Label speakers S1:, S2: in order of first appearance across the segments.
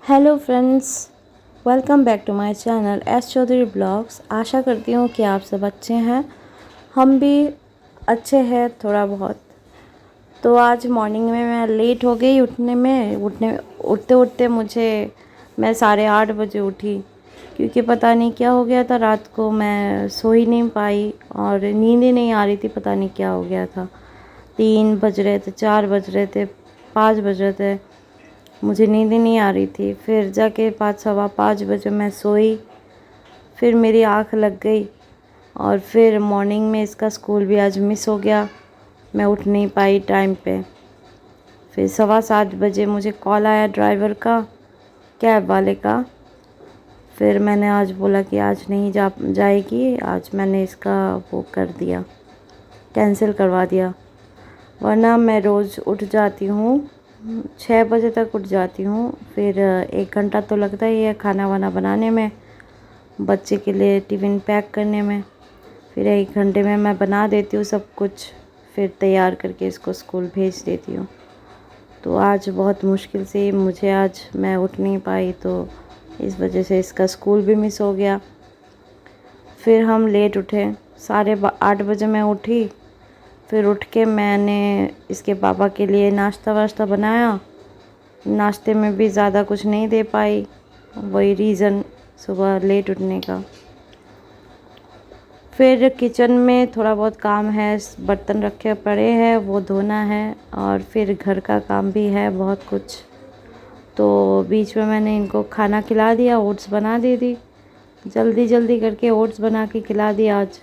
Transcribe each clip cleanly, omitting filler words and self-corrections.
S1: Hello friends, welcome back to my channel S Chaudhary blogs. आशा करती हूँ कि आप सब अच्छे हैं। हम भी अच्छे हैं थोड़ा बहुत। तो आज मॉर्निंग में मैं लेट हो गई उठते उठते मैं 8:30 बजे उठी, क्योंकि पता नहीं क्या हो गया था। रात को मैं सो ही नहीं पाई और नींद ही नहीं आ रही थी। पता नहीं क्या हो गया था। 3 बज रहे थे, 4 बज रहे थे, 5 बज रहे थे, मुझे नींद ही नहीं आ रही थी। फिर जाके 5 सवा 5 बजे मैं सोई। फिर मेरी आँख लग गई और फिर मॉर्निंग में इसका स्कूल भी आज मिस हो गया। मैं उठ नहीं पाई टाइम पे। फिर 7:15 बजे मुझे कॉल आया ड्राइवर का, कैब वाले का। फिर मैंने आज बोला कि आज नहीं जाएगी। आज मैंने इसका वो कर दिया, कैंसिल करवा दिया। वरना मैं रोज़ उठ जाती हूँ, 6 बजे तक उठ जाती हूँ। फिर 1 घंटा तो लगता ही है खाना वाना बनाने में, बच्चे के लिए टिफ़िन पैक करने में। फिर 1 घंटे में मैं बना देती हूँ सब कुछ, फिर तैयार करके इसको स्कूल भेज देती हूँ। तो आज बहुत मुश्किल से आज मैं उठ नहीं पाई, तो इस वजह से इसका स्कूल भी मिस हो गया। फिर हम लेट उठे, 8:30 बजे मैं उठी। फिर उठ के मैंने इसके पापा के लिए नाश्ता वाश्ता बनाया। नाश्ते में भी ज़्यादा कुछ नहीं दे पाई, वही रीज़न सुबह लेट उठने का। फिर किचन में थोड़ा बहुत काम है, बर्तन रखे पड़े हैं वो धोना है, और फिर घर का काम भी है बहुत कुछ। तो बीच में मैंने इनको खाना खिला दिया, ओट्स बना दे दी, जल्दी जल्दी करके ओट्स बना के खिला दिया आज।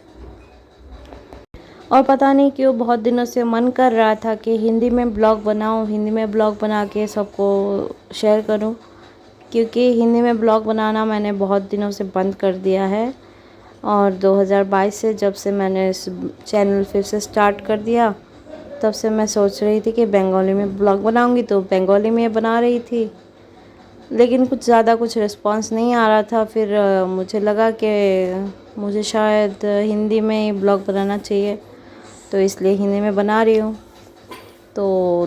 S1: और पता नहीं क्यों बहुत दिनों से मन कर रहा था कि हिंदी में ब्लॉग बनाऊं, हिंदी में ब्लॉग बना के सबको शेयर करूं, क्योंकि हिंदी में ब्लॉग बनाना मैंने बहुत दिनों से बंद कर दिया है। और 2022 से जब से मैंने इस चैनल फिर से स्टार्ट कर दिया, तब से मैं सोच रही थी कि बंगाली में ब्लॉग बनाऊंगी, तो बंगाली में बना रही थी। लेकिन कुछ रिस्पांस नहीं आ रहा था। फिर मुझे लगा कि मुझे शायद हिंदी में ही ब्लॉग बनाना चाहिए, तो इसलिए हिंदी में बना रही हूँ। तो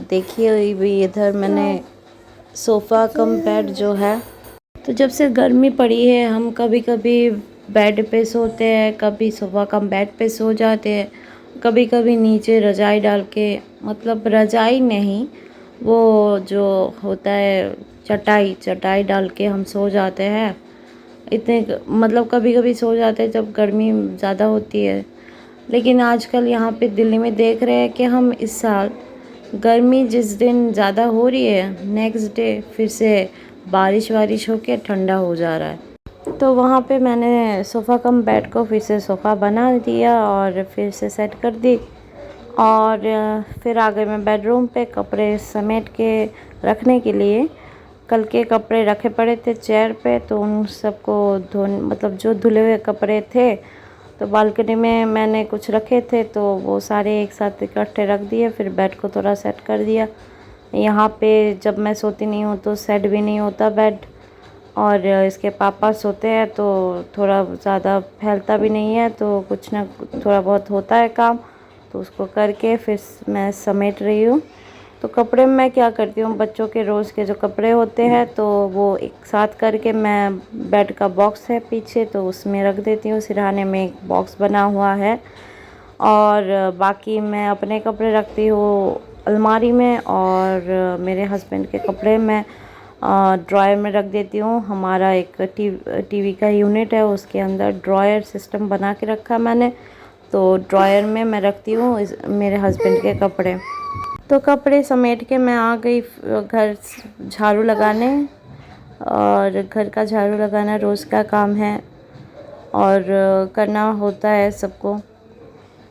S1: देखिए भी इधर मैंने सोफ़ा कम बेड जो है, तो जब से गर्मी पड़ी है हम कभी कभी बेड पे सोते हैं, कभी सोफ़ा कम बेड पे सो जाते हैं, कभी कभी नीचे रज़ाई डाल के, मतलब रज़ाई नहीं, वो जो होता है चटाई, चटाई डाल के हम सो जाते हैं। मतलब कभी कभी सो जाते हैं जब गर्मी ज़्यादा होती है। लेकिन आजकल यहाँ पे दिल्ली में देख रहे हैं कि हम इस साल गर्मी जिस दिन ज़्यादा हो रही है, नेक्स्ट डे फिर से बारिश वारिश होके ठंडा हो जा रहा है। तो वहाँ पे मैंने सोफ़ा कम बेड को फिर से सोफ़ा बना दिया और फिर से सेट कर दी। और फिर आ गई मैं बेडरूम पे कपड़े समेट के रखने के लिए। कल के कपड़े रखे पड़े थे चेयर पे, तो उन सबको मतलब जो धुले हुए कपड़े थे, तो बालकनी में मैंने कुछ रखे थे, तो वो सारे एक साथ इकट्ठे रख दिए। फिर बेड को थोड़ा सेट कर दिया। यहाँ पे जब मैं सोती नहीं हूँ तो सेट भी नहीं होता बेड, और इसके पापा सोते हैं तो थोड़ा ज़्यादा फैलता भी नहीं है, तो कुछ ना थोड़ा बहुत होता है काम, तो उसको करके फिर मैं समेट रही हूँ। तो कपड़े में मैं क्या करती हूँ, बच्चों के रोज़ के जो कपड़े होते हैं तो वो एक साथ करके मैं बेड का बॉक्स है पीछे, तो उसमें रख देती हूँ। सिरहाने में एक बॉक्स बना हुआ है, और बाकी मैं अपने कपड़े रखती हूँ अलमारी में, और मेरे हस्बैंड के कपड़े मैं ड्रायर में रख देती हूँ। हमारा एक टीवी का यूनिट है, उसके अंदर ड्रायर सिस्टम बना के रखा मैंने, तो ड्रायर में मैं रखती हूँ मेरे हस्बैंड के कपड़े। तो कपड़े समेट के मैं आ गई घर झाड़ू लगाने, और घर का झाड़ू लगाना रोज़ का काम है, और करना होता है सबको।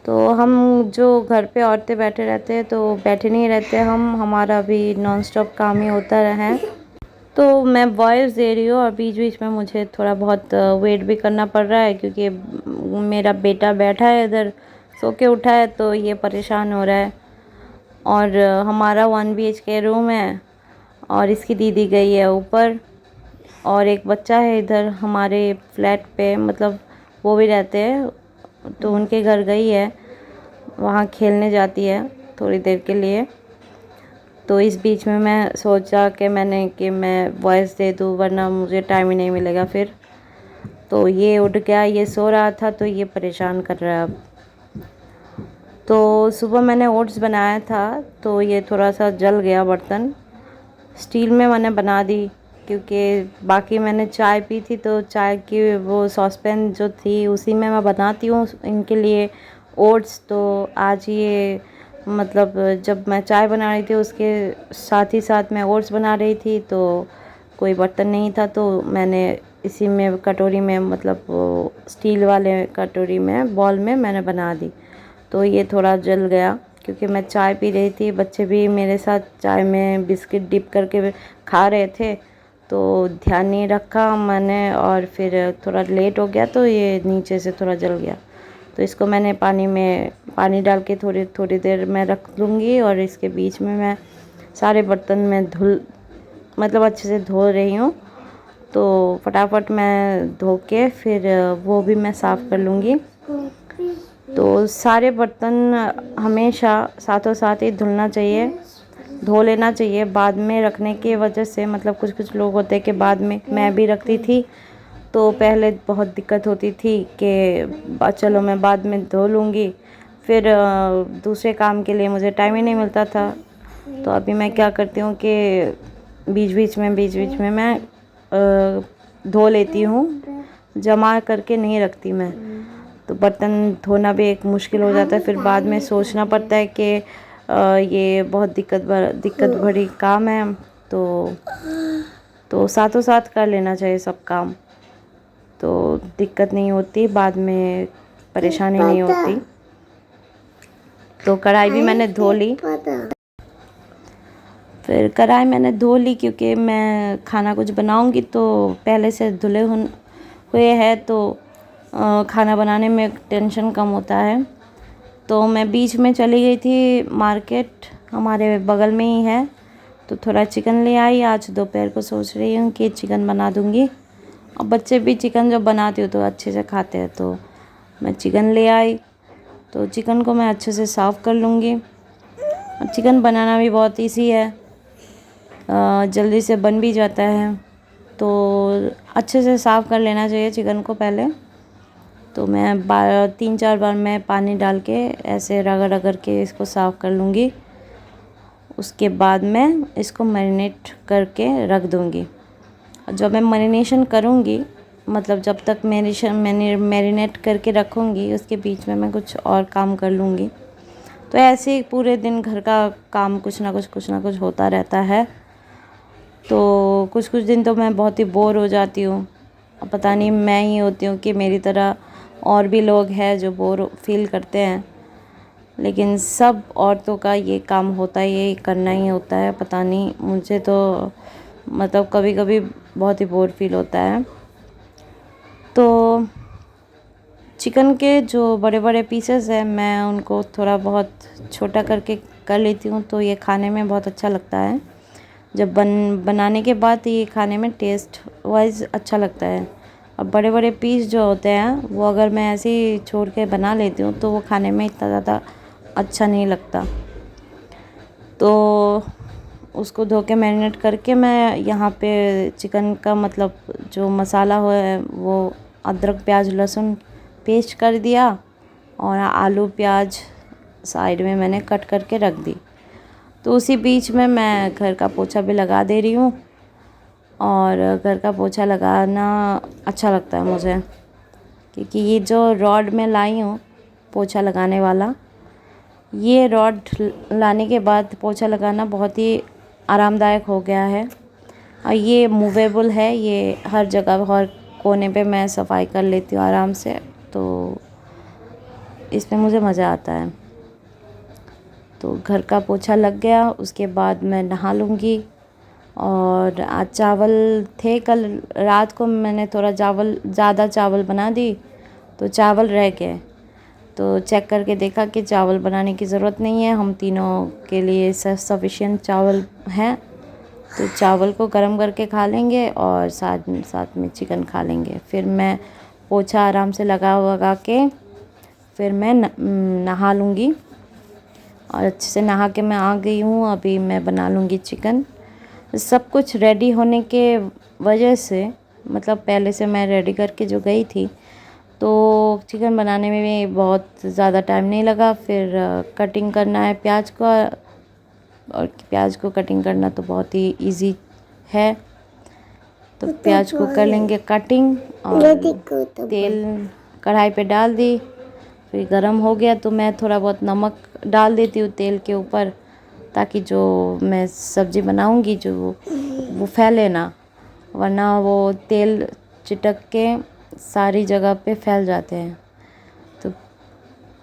S1: तो हम जो घर पे औरतें बैठे रहते हैं तो बैठे नहीं रहते हम, हमारा भी नॉन स्टॉप काम ही होता है। तो मैं वॉइस दे रही हूँ और बीच बीच में मुझे थोड़ा बहुत वेट भी करना पड़ रहा है, क्योंकि मेरा बेटा बैठा है इधर, सो के उठा है, तो ये परेशान हो रहा है। और हमारा 1 BHK रूम है, और इसकी दीदी गई है ऊपर, और एक बच्चा है इधर हमारे फ्लैट पे, मतलब वो भी रहते हैं, तो उनके घर गई है, वहाँ खेलने जाती है थोड़ी देर के लिए। तो इस बीच में मैं सोचा कि मैं वॉइस दे दूँ, वरना मुझे टाइम ही नहीं मिलेगा फिर। तो ये उठ गया, ये सो रहा था, तो ये परेशान कर रहा है अब। तो सुबह मैंने ओट्स बनाया था, तो ये थोड़ा सा जल गया बर्तन। स्टील में मैंने बना दी, क्योंकि बाकी मैंने चाय पी थी, तो चाय की वो सॉसपैन जो थी उसी में मैं बनाती हूँ इनके लिए ओट्स। तो आज ये मतलब जब मैं चाय बना रही थी उसके साथ ही साथ मैं ओट्स बना रही थी, तो कोई बर्तन नहीं था, तो मैंने इसी में कटोरी में, मतलब वो स्टील वाले कटोरी में, बॉल में मैंने बना दी। तो ये थोड़ा जल गया, क्योंकि मैं चाय पी रही थी, बच्चे भी मेरे साथ चाय में बिस्किट डिप करके खा रहे थे, तो ध्यान नहीं रखा मैंने, और फिर थोड़ा लेट हो गया, तो ये नीचे से थोड़ा जल गया। तो इसको मैंने पानी डाल के थोड़ी थोड़ी देर में रख दूँगी, और इसके बीच में मैं सारे बर्तन में मतलब अच्छे से धो रही हूँ। तो फटाफट मैं धो के फिर वो भी मैं साफ़ कर लूँगी। तो सारे बर्तन हमेशा साथों साथ ही धुलना चाहिए, धो लेना चाहिए बाद में रखने की वजह से। मतलब कुछ लोग होते हैं कि बाद में, मैं भी रखती थी, तो पहले बहुत दिक्कत होती थी कि चलो मैं बाद में धो लूँगी, फिर दूसरे काम के लिए मुझे टाइम ही नहीं मिलता था। तो अभी मैं क्या करती हूँ कि बीच बीच में मैं धो लेती हूँ, जमा करके नहीं रखती मैं। तो बर्तन धोना भी एक मुश्किल हो जाता है, फिर बाद में सोचना पड़ता है कि ये बहुत दिक्कत भरी काम है। तो साथों साथ कर लेना चाहिए सब काम, तो दिक्कत नहीं होती, बाद में परेशानी नहीं होती। तो कढ़ाई भी मैंने धो ली, क्योंकि मैं खाना कुछ बनाऊंगी तो पहले से धुले हुए है, तो खाना बनाने में टेंशन कम होता है। तो मैं बीच में चली गई थी मार्केट, हमारे बगल में ही है, तो थोड़ा चिकन ले आई। आज दोपहर को सोच रही हूँ कि चिकन बना दूँगी, और बच्चे भी चिकन जब बनाती हूँ तो अच्छे से खाते हैं, तो मैं चिकन ले आई। तो चिकन को मैं अच्छे से साफ़ कर लूँगी, और चिकन बनाना भी बहुत ईजी है, जल्दी से बन भी जाता है। तो अच्छे से साफ़ कर लेना चाहिए चिकन को पहले। तो मैं 3-4 बार मैं पानी डाल के ऐसे रगड़ के इसको साफ़ कर लूँगी। उसके बाद मैं इसको मैरिनेट करके रख दूँगी। और जब मैं मैरिनेशन करूँगी, मतलब जब तक मैरिनेट करके रखूँगी, उसके बीच में मैं कुछ और काम कर लूँगी। तो ऐसे ही पूरे दिन घर का काम कुछ ना कुछ होता रहता है। तो कुछ दिन तो मैं बहुत ही बोर हो जाती हूँ। अब पता नहीं मैं ही होती हूँ कि मेरी तरह और भी लोग हैं जो बोर फील करते हैं, लेकिन सब औरतों का ये काम होता है, ये करना ही होता है। पता नहीं, मुझे तो मतलब कभी कभी बहुत ही बोर फील होता है। तो चिकन के जो बड़े बड़े पीसेस हैं, मैं उनको थोड़ा बहुत छोटा करके कर लेती हूँ, तो ये खाने में बहुत अच्छा लगता है। जब बनाने के बाद ये खाने में टेस्ट वाइज अच्छा लगता है। अब बड़े बड़े पीस जो होते हैं, वो अगर मैं ऐसे ही छोड़ के बना लेती हूँ तो वो खाने में इतना ज़्यादा अच्छा नहीं लगता। तो उसको धो के मैरिनेट करके मैं यहाँ पे चिकन का मतलब जो मसाला हो है, वो अदरक प्याज लहसुन पेस्ट कर दिया, और आलू प्याज साइड में मैंने कट करके रख दी। तो उसी बीच में मैं घर का पोछा भी लगा दे रही हूँ, और घर का पोछा लगाना अच्छा लगता है मुझे, क्योंकि ये जो रॉड में लाई हूँ पोछा लगाने वाला, ये रॉड लाने के बाद पोछा लगाना बहुत ही आरामदायक हो गया है। और ये मूवेबल है, ये हर जगह हर कोने पे मैं सफाई कर लेती हूँ आराम से, तो इसमें मुझे मज़ा आता है। तो घर का पोछा लग गया, उसके बाद मैं नहा लूँगी। और आज चावल थे, कल रात को मैंने थोड़ा ज़्यादा चावल बना दी, तो चावल रह गए। तो चेक करके देखा कि चावल बनाने की ज़रूरत नहीं है, हम तीनों के लिए सफिशिएंट चावल हैं। तो चावल को गर्म करके खा लेंगे, और साथ में चिकन खा लेंगे। फिर मैं पोछा आराम से लगा के फिर मैं नहा लूँगी। और अच्छे से नहा के मैं आ गई हूँ। अभी मैं बना लूँगी चिकन। सब कुछ रेडी होने के वजह से, मतलब पहले से मैं रेडी करके जो गई थी, तो चिकन बनाने में भी बहुत ज़्यादा टाइम नहीं लगा। फिर कटिंग करना है प्याज का, और प्याज को कटिंग करना तो बहुत ही इजी है। तो प्याज को कर लेंगे कटिंग, और तेल कढ़ाई पे डाल दी। फिर गरम हो गया तो मैं थोड़ा बहुत नमक डाल देती हूँ तेल के ऊपर, ताकि जो मैं सब्ज़ी बनाऊँगी जो वो फैले ना, वरना वो तेल चिटक के सारी जगह पे फैल जाते हैं। तो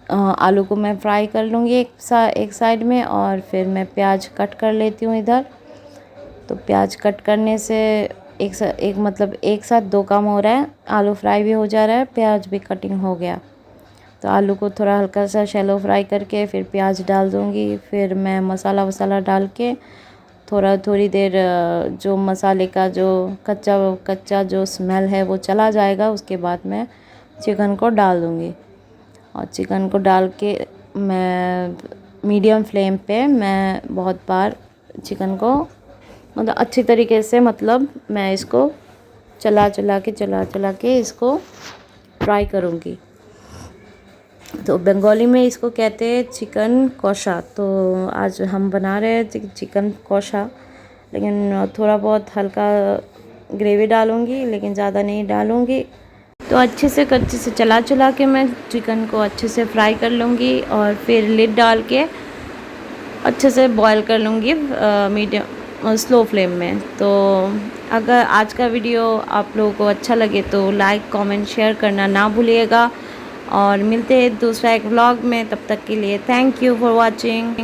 S1: आलू को मैं फ्राई कर लूँगी एक साइड में, और फिर मैं प्याज कट कर लेती हूँ इधर। तो प्याज कट करने से एक साथ दो काम हो रहा है, आलू फ्राई भी हो जा रहा है, प्याज भी कटिंग हो गया। तो आलू को थोड़ा हल्का सा शैलो फ्राई करके फिर प्याज डाल दूँगी। फिर मैं मसाला वसाला डाल के थोड़ी देर जो मसाले का जो कच्चा जो स्मेल है वो चला जाएगा, उसके बाद मैं चिकन को डाल दूँगी। और चिकन को डाल के मैं मीडियम फ्लेम पे मैं बहुत बार चिकन को मतलब अच्छी तरीके से, मतलब मैं इसको चला चला के इसको फ्राई करूँगी। तो बंगाली में इसको कहते हैं चिकन कौशा। तो आज हम बना रहे हैं चिकन कौशा, लेकिन थोड़ा बहुत हल्का ग्रेवी डालूँगी, लेकिन ज़्यादा नहीं डालूँगी। तो अच्छे से चला के मैं चिकन को अच्छे से फ्राई कर लूँगी, और फिर लिड डाल के अच्छे से बॉईल कर लूँगी मीडियम स्लो फ्लेम में। तो अगर आज का वीडियो आप लोगों को अच्छा लगे तो लाइक कमेंट शेयर करना ना भूलिएगा, और मिलते हैं दूसरा एक व्लॉग में। तब तक के लिए थैंक यू फॉर वॉचिंग।